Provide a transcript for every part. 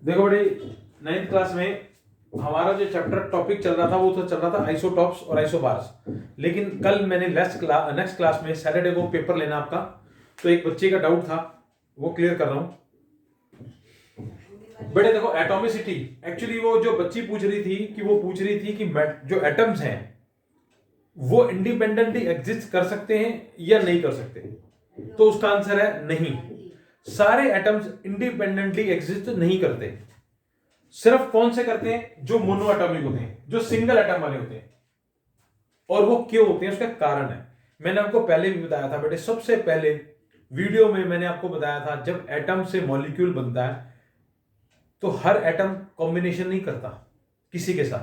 देखो बड़े, 9th class में हमारा जो चैप्टर टॉपिक चल रहा था वो तो चल रहा था आइसोटॉप्स और आइसोबार्स। लेकिन कल मैंने नेक्स्ट क्लास में सैटरडे को पेपर लेना आपका, तो एक बच्चे का डाउट था वो क्लियर कर रहा हूं। बेटे देखो, एटॉमिसिटी एक्चुअली वो जो बच्ची पूछ रही थी कि कि जो एटम्स हैं वो इंडिपेंडेंटली एग्जिस्ट कर सकते हैं या नहीं कर सकते। तो उसका आंसर है नहीं। सारे एटम्स इंडिपेंडेंटली एग्जिस्ट नहीं करते। सिर्फ कौन से करते हैं? जो मोनो एटॉमिक होते हैं, जो सिंगल एटम वाले होते हैं। और वो क्यों होते हैं उसका कारण है। मैंने आपको पहले भी बताया था बेटे, सबसे पहले वीडियो में मैंने आपको बताया था जब एटम से मॉलिक्यूल बनता है तो हर एटम कॉम्बिनेशन नहीं करता किसी के साथ।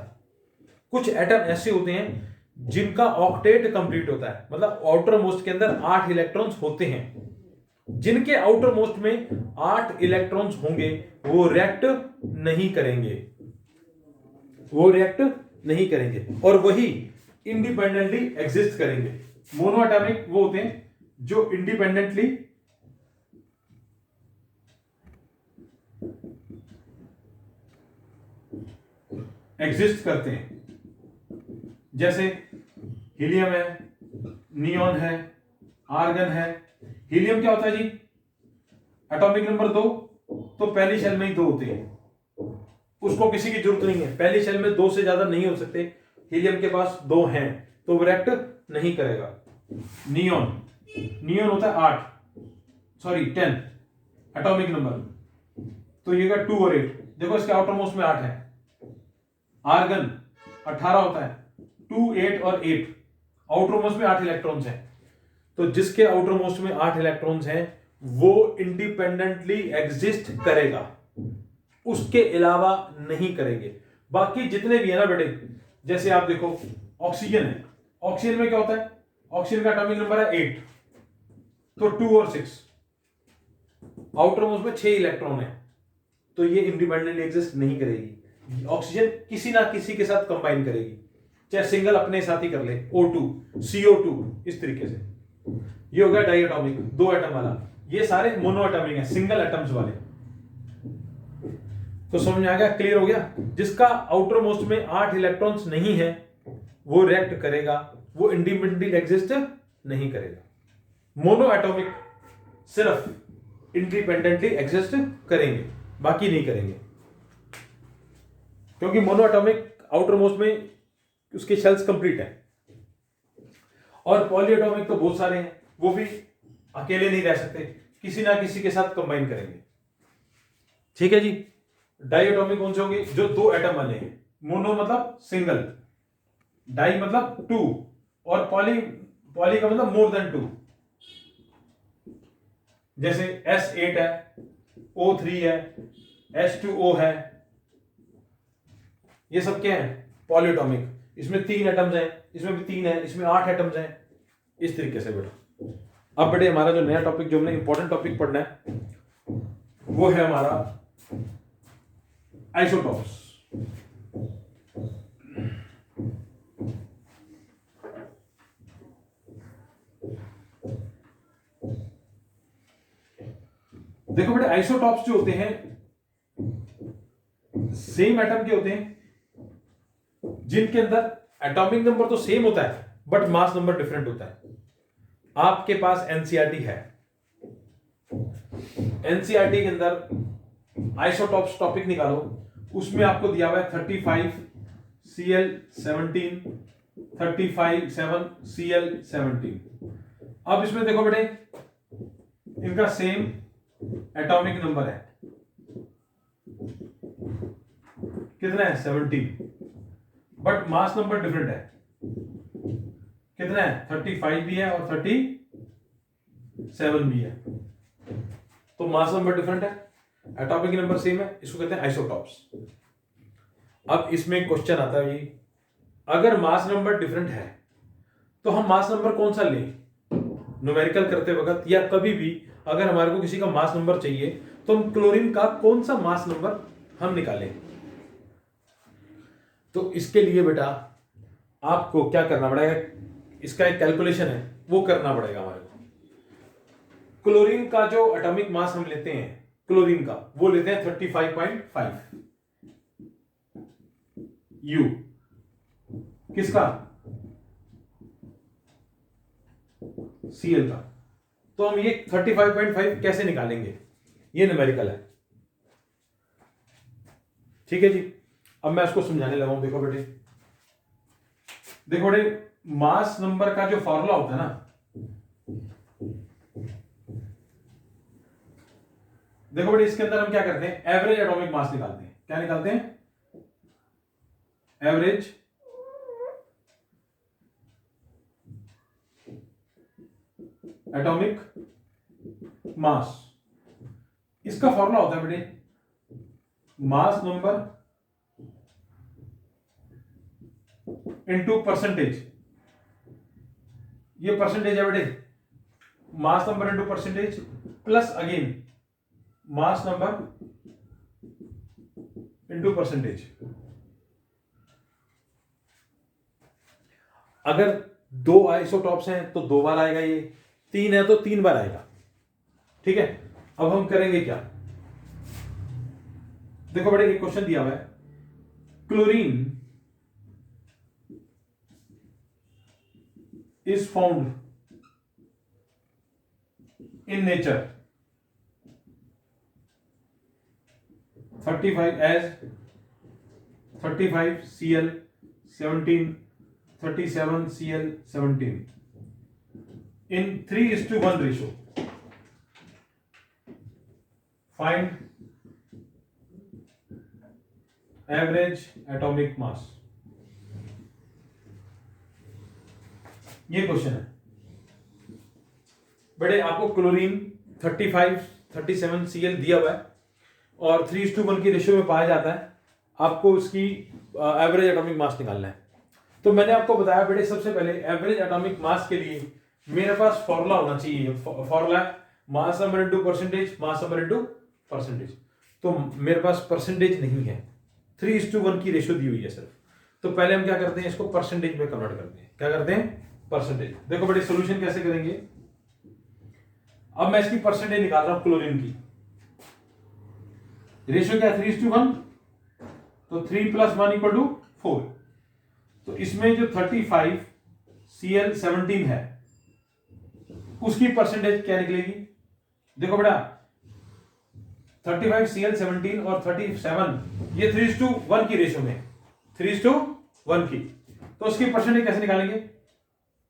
कुछ एटम ऐसे होते हैं जिनका ऑक्टेट कंप्लीट होता है, मतलब आउटर मोस्ट के अंदर 8 इलेक्ट्रॉन्स होते हैं। जिनके आउटर मोस्ट में 8 इलेक्ट्रॉन्स होंगे वो रिएक्ट नहीं करेंगे, और वही इंडिपेंडेंटली एग्जिस्ट करेंगे। मोनो एटॉमिक वो होते हैं जो इंडिपेंडेंटली एग्जिस्ट करते हैं। जैसे हीलियम है, नियॉन है, आर्गन है। हीलियम क्या होता है जी? एटॉमिक नंबर 2, तो पहली शेल में ही 2 होते हैं, उसको किसी की जरूरत नहीं है। पहली शेल में 2 से ज्यादा नहीं हो सकते। हीलियम के पास 2 हैं तो वो रिएक्ट नहीं करेगा। नियॉन होता है 10 एटॉमिक नंबर, तो ये 2 और 8। देखो इसके आउटर मोस्ट में 8 है। आर्गन 18 होता है, 2, 8 और 8। आउटर मोस्ट में 8 इलेक्ट्रॉन्स हैं, तो जिसके आउटर मोस्ट में 8 इलेक्ट्रॉन्स हैं वो इंडिपेंडेंटली एग्जिस्ट करेगा, उसके अलावा नहीं करेंगे। बाकी जितने भी है ना बेटे, जैसे आप देखो ऑक्सीजन है, ऑक्सीजन में क्या होता है? ऑक्सीजन का एटॉमिक नंबर है 8, तो 2 और 6। आउटर मोस्ट में 6 इलेक्ट्रॉन है, तो ये इंडिपेंडेंटली एग्जिस्ट नहीं करेगी। ऑक्सीजन किसी ना किसी के साथ कंबाइन करेगी, चाहे सिंगल अपने साथ ही कर ले, O2, CO2, इस तरीके से। ये हो गया डाई एटॉमिक, 2 एटम वाला। ये सारे मोनो एटॉमिक है, सिंगल एटम्स वाले। तो समझ में आ गया? क्लियर हो गया? जिसका आउटर मोस्ट में 8 इलेक्ट्रॉन्स नहीं है वो रिएक्ट करेगा, वो इंडिपेंडेंटली एग्जिस्ट नहीं करेगा। मोनो एटॉमिक सिर्फ इंडिपेंडेंटली एग्जिस्ट करेंगे, बाकी नहीं करेंगे, क्योंकि मोनो एटॉमिक आउटर मोस्ट में उसकी शेल्स कंप्लीट है। और पॉली एटॉमिक तो बहुत सारे हैं, वो भी अकेले नहीं रह सकते, किसी ना किसी के साथ कंबाइन करेंगे। ठीक है जी। डाई एटॉमिक कौन से होंगे? जो 2 एटम वाले हैं। मोनो मतलब सिंगल, डाई मतलब 2, और पॉली का मतलब मोर देन 2। जैसे S8 है, O3 है, H2O है, ये सब क्या है? पॉलीएटॉमिक। इसमें 3 एटम्स हैं, इसमें भी 3 है, इसमें 8 एटम्स हैं, इस तरीके से बेटा। अब बेटे हमारा जो नया टॉपिक, जो हमने इंपॉर्टेंट टॉपिक पढ़ना है वो है हमारा आइसोटॉप्स। देखो बेटे, आइसोटॉप्स जो होते हैं सेम एटम के होते हैं, जिनके अंदर एटॉमिक नंबर तो सेम होता है बट मास नंबर डिफरेंट होता है। आपके पास एनसीईआरटी है, एनसीईआरटी के अंदर आइसोटॉप्स टॉपिक निकालो, उसमें आपको दिया हुआ है 35Cl17, 35 अब इसमें देखो बेटे, इनका सेम एटॉमिक नंबर है, कितना है? 17, बट मास नंबर डिफरेंट है। कितना है? 35 भी है और 37 भी है, तो मास नंबर डिफरेंट है, एटॉमिक नंबर सेम है, इसको कहते हैं आइसोटॉप्स। अब इसमें क्वेश्चन आता है जी, अगर मास नंबर डिफरेंट है तो हम मास नंबर कौन सा लें? न्यूमेरिकल करते वक्त या कभी भी अगर हमारे को किसी का मास नंबर चाहिए तो हम क्लोरीन का कौन सा मास नंबर हम निकालें? तो इसके लिए बेटा आपको क्या करना पड़ेगा, इसका एक कैलकुलेशन है वो करना पड़ेगा हमारे को। क्लोरीन का जो एटॉमिक मास हम लेते हैं क्लोरीन का, वो लेते हैं 35.5 यू। किसका? Cl का। तो हम ये 35.5 कैसे निकालेंगे? ये न्यूमेरिकल है, ठीक है जी। अब मैं इसको समझाने लगा हूं। देखो बेटे, देखो बेटे, मास नंबर का जो फॉर्मूला होता है ना, देखो बेटे, इसके अंदर हम क्या करते हैं? एवरेज एटॉमिक मास निकालते हैं। क्या निकालते हैं? Average atomic mass. इसका फॉर्मूला होता है बेटे मास नंबर इनटू परसेंटेज। ये परसेंटेज है बेटे, mass number into percentage plus again mass number into percentage. अगर 2 आइसोटॉप्स हैं तो 2 बार आएगा, ये 3 है तो 3 बार आएगा, ठीक है। अब हम करेंगे क्या? देखो बेटे, एक क्वेश्चन दिया हुआ है, chlorine is found in nature 35 as 35 Cl 17 37 Cl 17 in 3:1 ratio. Find average atomic mass. ये क्वेश्चन है बेटे, आपको क्लोरीन 35 37 Cl दिया हुआ है और 3:1 की रेशियो में पाया जाता है। आपको इसकी एवरेज एटॉमिक मास निकालना है। तो मैंने आपको बताया बेटे, सबसे पहले एवरेज एटॉमिक मास के लिए मेरे पास फॉर्मूला होना चाहिए। फॉर्मूला है mass number into percentage, mass number into percentage. तो मेरे पास परसेंटेज नहीं है, 3:1 की रेशियो दी हुई है सिर्फ। तो पहले हम क्या करते हैं, इसको परसेंटेज में कन्वर्ट करते हैं। क्या करते हैं? परसेंटेज। देखो बेटे, सॉल्यूशन कैसे करेंगे? अब मैं इसकी परसेंटेज निकाल रहा हूं क्लोरीन की। रेशियो क्या है? 3:1। तो 3 + 1 = 4। तो इसमें जो 35 Cl 17 है उसकी परसेंटेज क्या निकलेगी? देखो बेटा, 35 Cl 17 और 37 ये 3:1 की रेशियो में, 3:1 की। तो उसकी परसेंटेज कैसे निकालेंगे?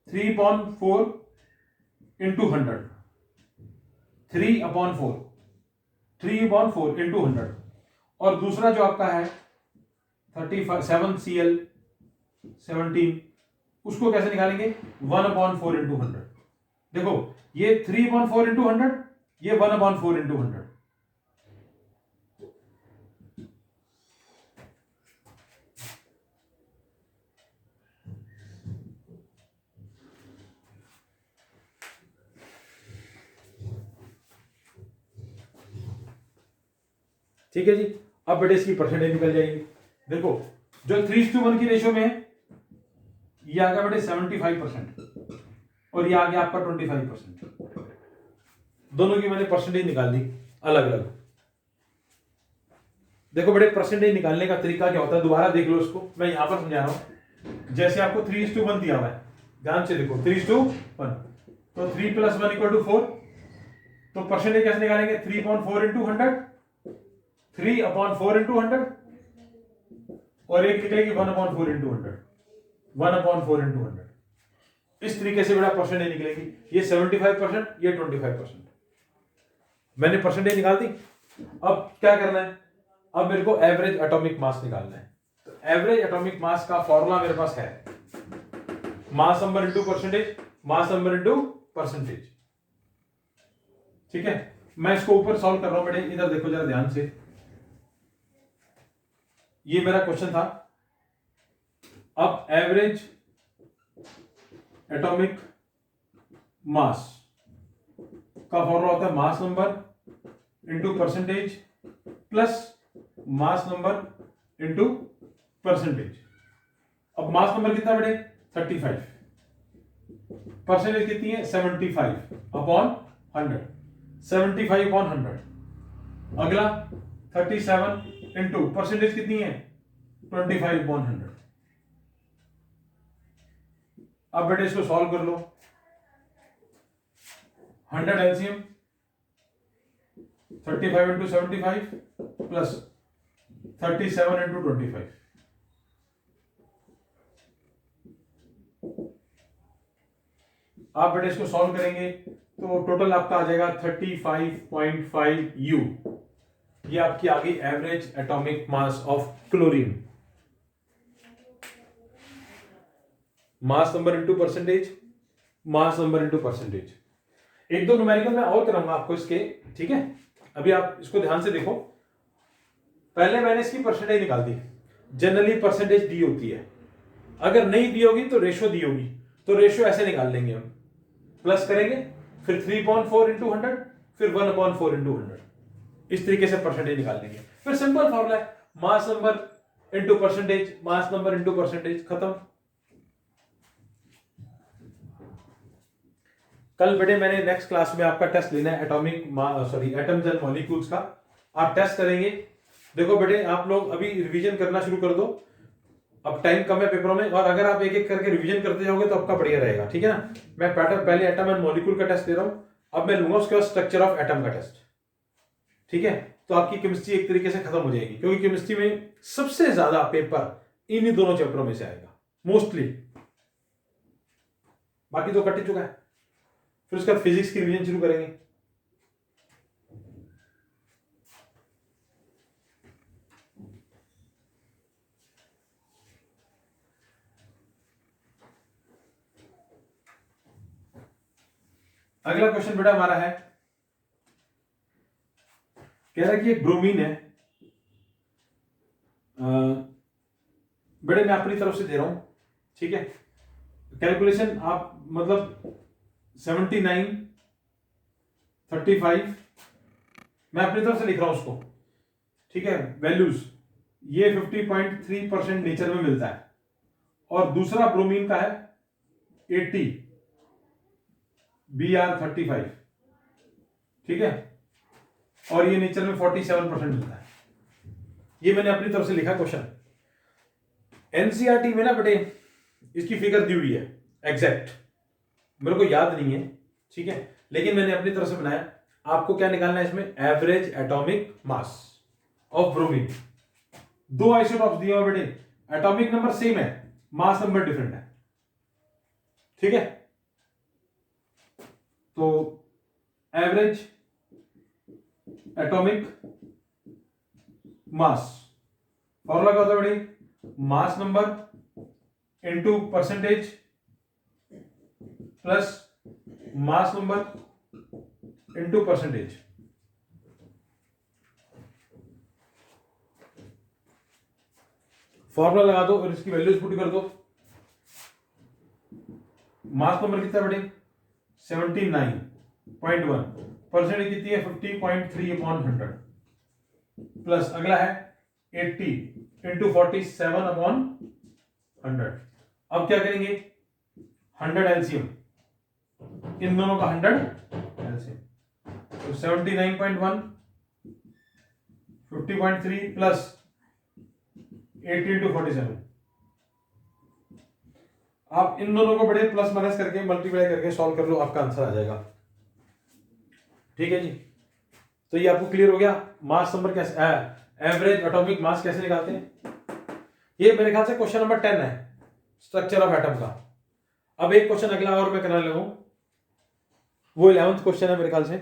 3/4 into 100, 3/4 into 100। और दूसरा जो आपका है 37 Cl 17, उसको कैसे निकालेंगे? 1/4 into 100। देखो, ये 3/4 into 100, ये 1/4 into 100। ठीक है जी। अब बेटे इसकी परसेंटेज निकल जाएगी। देखो, जो 3:1 की रेशियो में है, ये आ गया बेटे 75% और ये आ गया आपका 25%। दोनों की मैंने परसेंटेज निकाल दी अलग अलग। देखो बेटे, परसेंटेज निकालने का तरीका क्या होता है, दोबारा देख लो इसको, मैं यहां पर समझा रहा हूं। जैसे आपको 3:1 दिया हुआ है, ध्यान से देखो, 3:1। तो 3 + 1 = 4। तो परसेंटेज कैसे निकालेंगे? 3/4 into 100, 3/4 into 100, और एक निकलेगी 1/4 into 100, 1/4 into 100। इस तरीके से बेटा परसेंटेज निकलेगी। ये 75%, ये 25%। मैंने परसेंटेज निकाल दी। अब क्या करना है? अब मेरे को एवरेज एटॉमिक मास निकालना है। तो एवरेज एटॉमिक मास का फॉर्मूला मेरे पास है mass number into percentage, mass number into percentage. ठीक है, मैं इसको ऊपर सॉल्व कर रहा हूं बेटे, इधर देखो जरा ध्यान से। ये मेरा क्वेश्चन था। अब एवरेज एटॉमिक मास का फॉर्मूला होता है mass number into percentage plus mass number into percentage. अब मास नंबर कितना बेटे? 35। परसेंटेज कितनी है? 75/100। 75/100 अगला 37 इंटू परसेंटेज कितनी है 25/100। अब बेटे इसको सॉल्व कर लो। 100 एलसीएम 35 इंटू 75 प्लस 37 इंटू 25। आप बेटे इसको सॉल्व करेंगे तो टोटल आपका आ जाएगा 35.5 U। ये आपकी आ गई average atomic mass of chlorine. Mass number into percentage, mass number into percentage. एक दो न्यूमेरिकल मैं और कराऊंगा आपको इसके, ठीक है। अभी आप इसको ध्यान से देखो। पहले मैंने इसकी परसेंटेज निकाल दी। जनरली परसेंटेज दी होती है, अगर नहीं दी होगी तो रेशो दी होगी, तो रेशो ऐसे निकाल लेंगे हम, प्लस करेंगे, फिर 3/4 इंटू 100, फिर 1/4 इंटू 100। इस तरीके से परसेंटेज निकाल लेंगे। फिर सिंपल फॉर्मूला है, mass number into percentage, mass number into percentage, खत्म। कल बेटे मैंने नेक्स्ट क्लास में आपका टेस्ट लेना है एटम्स एंड मॉलिक्यूल्स का। आप टेस्ट करेंगे। देखो बेटे आप लोग अभी रिवीजन करना शुरू कर दो, अब टाइम कम है पेपरों में, और अगर आप एक एक करके रिवीजन करते जाओगे तो आपका बढ़िया रहेगा, ठीक है ना। मैं पहले एटम एंड मॉलिक्यूल का टेस्ट दे रहा हूं, अब मैं लूंगा उसके बाद स्ट्रक्चर ऑफ एटम का टेस्ट, ठीक है। तो आपकी केमिस्ट्री एक तरीके से खत्म हो जाएगी, क्योंकि केमिस्ट्री में सबसे ज्यादा पेपर इन्हीं दोनों चैप्टरों में से आएगा मोस्टली, बाकी तो कट ही चुका है। फिर उसके बाद फिजिक्स की रिवीजन शुरू करेंगे। अगला क्वेश्चन बेटा हमारा है, कह रहा है कि एक ब्रोमीन है। बेटे मैं अपनी तरफ से दे रहा हूं, ठीक है। कैलकुलेशन आप मतलब 79, 35 मैं अपनी तरफ से लिख रहा हूं उसको, ठीक है। वैल्यूज ये 50.3% नेचर में मिलता है, और दूसरा ब्रोमीन का है 80 Br35, ठीक है, और ये नेचर में 47% मिलता है। ये मैंने अपनी तरफ से लिखा क्वेश्चन। एनसीईआरटी में ना बेटे इसकी फिगर दी हुई है एग्जैक्ट, मेरे को याद नहीं है, ठीक है, लेकिन मैंने अपनी तरफ से बनाया। आपको क्या निकालना है इसमें, average atomic mass of bromine. दो आइसोटॉप्स दिए हुए बेटे, एटॉमिक नंबर सेम है, मास नंबर डिफरेंट है, ठीक है। तो एवरेज एटॉमिक मास फॉर्मूला क्या होता है बेटे, mass number into percentage plus mass number into percentage. Formula लगा दो और इसकी वैल्यूज पुट कर दो। मास नंबर कितना बेटे 79.1, परसेंटेज कितनी है 50.3/100, प्लस अगला है 80 इंटू 47/100। अब क्या करेंगे, 100 एलसीएम, इन दोनों का 100 एलसीएम, तो 79.1 50.3 प्लस 80 इंटू 47। आप इन दोनों को बड़े प्लस माइनस करके मल्टीप्लाई करके सॉल्व कर लो, आपका आंसर आ जाएगा, ठीक है जी। तो ये आपको क्लियर हो गया, मास नंबर कैसे, एवरेज एटॉमिक मास कैसे निकालते हैं। ये मेरे ख्याल से क्वेश्चन नंबर 10 है स्ट्रक्चर ऑफ एटम का। अब एक क्वेश्चन अगला और मैं कराने लगा हूं, वो 11th क्वेश्चन है मेरे ख्याल से।